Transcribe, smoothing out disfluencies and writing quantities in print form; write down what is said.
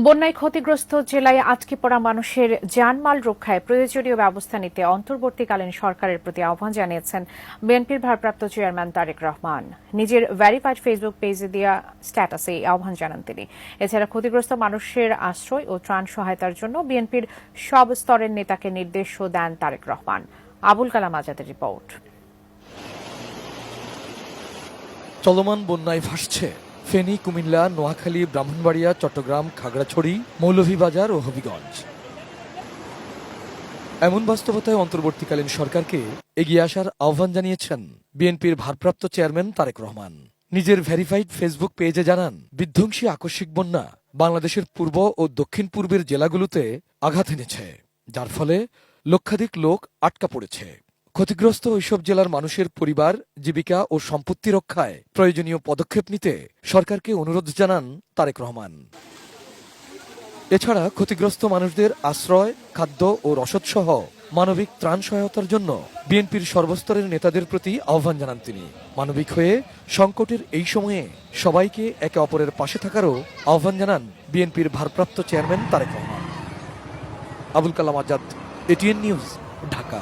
বন্যায় ক্ষতিগ্রস্ত জেলায় আটকে পড়া মানুষের জানমাল রক্ষায় প্রয়োজনীয় ব্যবস্থা নিতে অন্তর্বর্তীকালীন সরকারের প্রতি আহ্বান জানিয়েছেন বিএনপির ভারপ্রাপ্ত চেয়ারম্যান তারেক রহমান। নিজের ভেরিফাইড ফেসবুক পেজে দেওয়া স্ট্যাটাসে এই আহ্বান জানান তিনি। এছাড়া ক্ষতিগ্রস্ত মানুষের আশ্রয় ও ত্রাণ সহায়তার জন্য বিএনপির সব স্তরের নেতাকে নির্দেশও দেন তারেক রহমান। আবুল কালাম আজাদের রিপোর্ট। চলমান বন্যায় ভাসছে ফেনী, কুমিল্লা, নোয়াখালী, ব্রাহ্মণবাড়িয়া, চট্টগ্রাম, খাগড়াছড়ি, মৌলভীবাজার ও হবিগঞ্জ। এমন বাস্তবতায় অন্তর্বর্তীকালীন সরকারকে এগিয়ে আসার আহ্বান জানিয়েছেন বিএনপির ভারপ্রাপ্ত চেয়ারম্যান তারেক রহমান। নিজের ভেরিফাইড ফেসবুক পেজে জানান, বিধ্বংসী আকস্মিক বন্যা বাংলাদেশের পূর্ব ও দক্ষিণ পূর্বের জেলাগুলোতে আঘাত এনেছে, যার ফলে লক্ষাধিক লোক আটকা পড়েছে। ক্ষতিগ্রস্ত ওইসব জেলার মানুষের পরিবার, জীবিকা ও সম্পত্তি রক্ষায় প্রয়োজনীয় পদক্ষেপ নিতে সরকারকে অনুরোধ জানান তারেক রহমান। এছাড়া ক্ষতিগ্রস্ত মানুষদের আশ্রয়, খাদ্য ও রসদসহ মানবিক ত্রাণ সহায়তার জন্য বিএনপির সর্বস্তরের নেতাদের প্রতি আহ্বান জানান তিনি। মানবিক হয়ে সংকটের এই সময়ে সবাইকে একে অপরের পাশে থাকারও আহ্বান জানান বিএনপির ভারপ্রাপ্ত chairman Tarique Rahman. Abul Kalam Azad, ATN news, Dhaka.